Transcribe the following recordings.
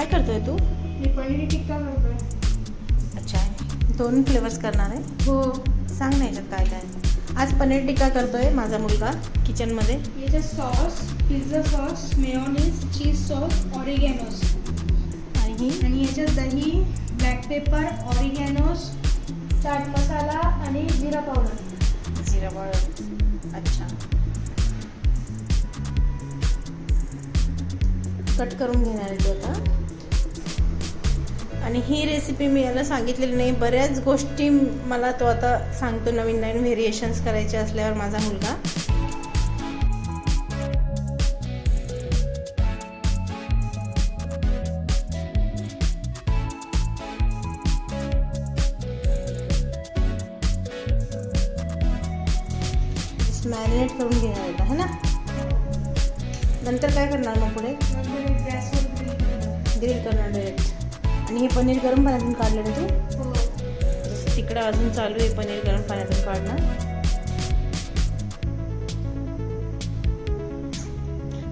काय करतोय तू? मी पनीर टिक्का करतोय. अच्छा, 2 फ्लेवर्स करणार आहे. हो. सांग ना याच्यात काय काय. आज पनीर टिक्का करतोय माझा मुलगा किचनमध्ये. याच्यात सॉस, पिझ्झा सॉस, मेयोनीज, चीज सॉस, ऑरिगॅनोस आणि याच्यात दही, ब्लॅक पेपर, ऑरिगॅनोस, चाट मसाला आणि जिरा पावडर. जिरा पावडर. अच्छा, कट करून घेणार आहे तो आता. आणि ही रेसिपी मी याला सांगितलेली नाही. बऱ्याच गोष्टी मला तो आता सांगतो, नवीन नवीन व्हेरिएशन्स करायचे असल्यावर माझा मुलगा. मॅरिनेट करून घेणार होता है ना. नंतर काय करणार मग पुढे? नंतर गॅसवर ग्रिल करणार डायरेक्ट. आणि हे पनीर गरम पाण्यातून काढलं ना तू? हो. तिकडं अजून चालू आहे पनीर गरम पाण्यातून काढणं.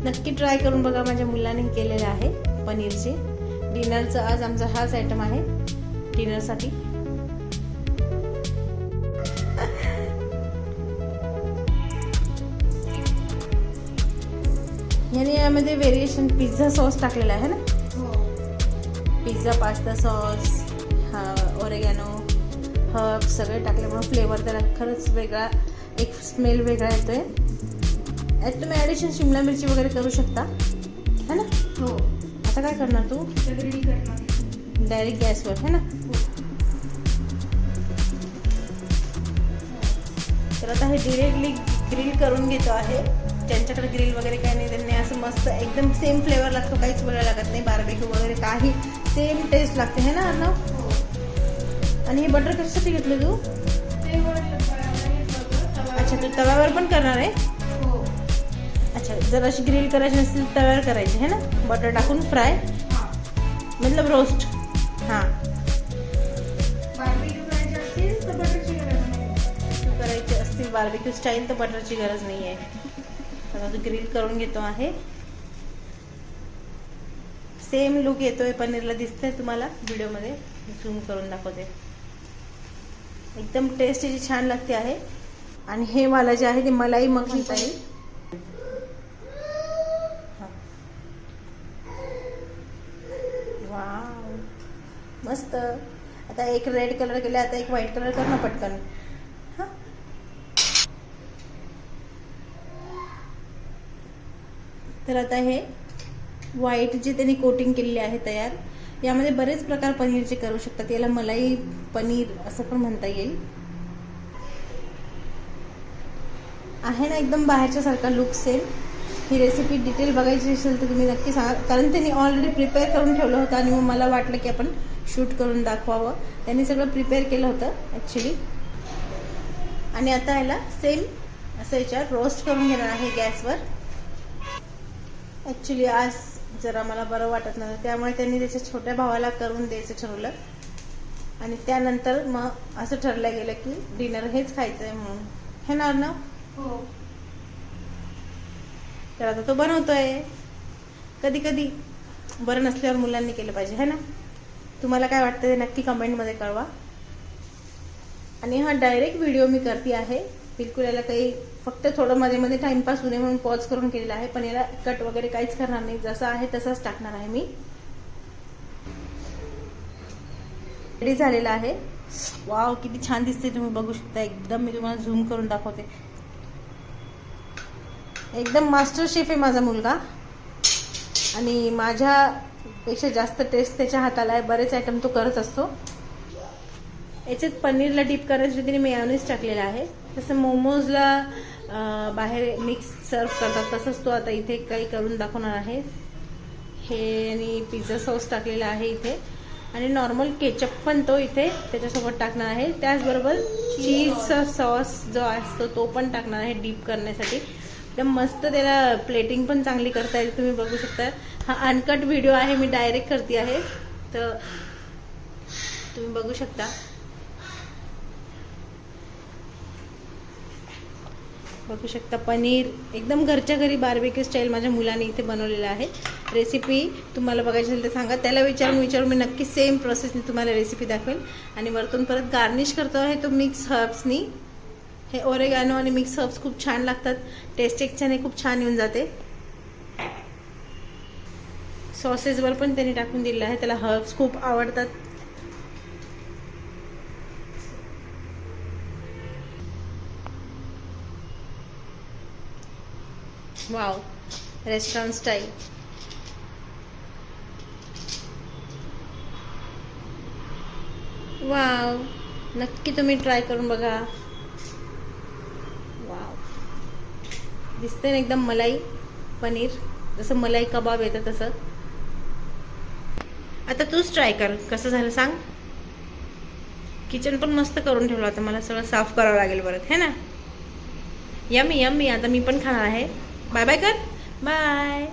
नक्की ट्राय करून बघा. माझ्या मुलाने केलेलं आहे पनीरचे. डिनरचं आज आमचा हाच आयटम आहे डिनरसाठी. याने यामध्ये व्हेरिएशन पिझ्झा सॉस टाकलेला आहे ना. हो. पिझ्झा पास्ता सॉस, ऑरेगॅनो, हर्ब सगळे टाकल्यामुळे फ्लेवर त्याला खरंच वेगळा, एक स्मेल वेगळा येतोय. यात तुम्ही ॲडिशन शिमला मिरची वगैरे करू शकता है ना. हो. आता काय करणार तू? रेडी करणार डायरेक्ट गॅसवर है ना. तर आता हे डिरेक्टली ग्रिल करून घेतो आहे. ज्यांच्याकडे ग्रिल वगैरे काही नाही त्यांनी असं मस्त एकदम सेम फ्लेवर लागतो, काहीच बोलायला लागत नाही. बार्बेक्यू वगैरे काही सेम टेस्ट लागते है ना अर्णव. हो. आणि हे बटर कशासाठी घेतलं तू? ते अच्छा, तू तव्यावर पण करणार आहे. हो. अच्छा, जर अशी ग्रिल करायची नसतील तव्यावर करायची है ना. बटर टाकून फ्राय, मतलब रोस्ट. हां, बार्बेक्यू करायचे असतील तर बटरची गरज नाही. करायची असतील बार्बेक्यू स्टाईल तर बटरची गरज नाही आहे. आता तू ग्रिल करून घेतो आहे. सेम लुक येतोय पनीरला, दिसतंय तुम्हाला व्हिडिओमध्ये. झूम करून दाखवते. एकदम टेस्ट याची छान लागते आहे. आणि हे वाला जे आहे ते मलाई मग म्हणता येईल. वाव, मस्त. आता एक रेड कलर केला, आता एक व्हाईट कलर कर ना पटकन. हां, तर आता हे व्हाईट जे त्यांनी कोटिंग केलेले आहे तयार, यामध्ये बरेच प्रकार पनीरचे करू शकतात. याला मलाई पनीर असं पण म्हणता येईल. आहे ना एकदम बाहेरच्या सारखा लुक सेम. ही रेसिपी डिटेल बघायची असेल तर तुम्ही नक्की सांगा, कारण त्यांनी ऑलरेडी प्रिपेअर करून ठेवलं होतं आणि मग मला वाटलं की आपण शूट करून दाखवावं. त्यांनी सगळं प्रिपेअर केलं होतं ॲक्च्युली. आणि आता याला सेम असं याच्यावर रोस्ट करून घेणार आहे गॅसवर. ॲक्च्युली आज जरा मला बरं वाटत नव्हतं, त्यामुळे त्यांनी त्याच्या छोट्या भावाला करून द्यायचं ठरवलं. आणि त्यानंतर मग असं ठरलं गेलं की डिनर हेच खायचं आहे म्हणून, हे ना अर्णव. हो. तर आता तो बनवतोय. कधी कधी बरं नसल्यावर मुलांनी केलं पाहिजे है ना. तुम्हाला काय वाटतं ते नक्की कमेंटमध्ये कळवा. आणि हा डायरेक्ट व्हिडिओ मी करते आहे. बिलकुल याला काही, फक्त थोडं मध्ये मध्ये टाइमपास होणे म्हणून पॉज करून केलेला आहे. पण याला कट वगैरे काहीच करणार नाही, जसं आहे तसंच टाकणार आहे मी. रेडी झालेला आहे. वाव, किती छान दिसते, तुम्ही बघू शकता. एकदम मी तुम्हाला झूम करून दाखवते. एकदम मास्टर शेफ आहे माझा मुलगा. आणि माझ्यापेक्षा जास्त टेस्ट त्याच्या हाताला आहे. बरेच आयटम तो करत असतो. याच्यात पनीरला डीप करण्यासाठी तिने मेयोनीज टाकलेला आहे. जसं मोमोजला बाहेर मिक्स सर्व करतात तसंच तो आता इथे काही करून दाखवणार आहे. हे आणि पिझ्झा सॉस टाकलेला आहे इथे. आणि नॉर्मल केचप पण तो इथे त्याच्यासोबत टाकणार आहे. त्याचबरोबर चीजचा सॉस जो असतो तो पण टाकणार आहे डीप करण्यासाठी. एकदम मस्त. त्याला प्लेटिंग पण चांगली करता येईल, तुम्ही बघू शकता. हा अनकट व्हिडिओ आहे, मी डायरेक्ट करते आहे, तर तुम्ही बघू शकता. बघू शकता पनीर एकदम घरच्या घरी बार्बेक्यू स्टाईल माझ्या मुलाने इथे बनवलेलं आहे. रेसिपी तुम्हाला बघायची असेल तर सांगा. त्याला विचारून मी नक्की सेम प्रोसेसने तुम्हाला रेसिपी दाखवेल. आणि वरतून परत गार्निश करतो आहे तो मिक्स हर्ब्सनी. हे ओरेगानो आणि मिक्स हर्ब्स खूप छान लागतात. टेस्ट एकच्याने खूप छान येऊन जाते. सॉसेसवर पण त्यांनी टाकून दिलेलं आहे. त्याला हर्ब्स खूप आवडतात. Wow, restaurant style. वाव, नक्की तुम्ही ट्राय करून बघा. वाव, दिसते ना एकदम मलाई पनीर, जसं मलाई कबाब येतं तसं. आता तूच ट्राय कर, कसं झालं सांग. किचन पण मस्त करून ठेवलं होतं. मला सगळं साफ करावं लागेल परत, है ना. Yummy yummy. आता मी पण खाणार आहे. बाय बाय कर. बाय.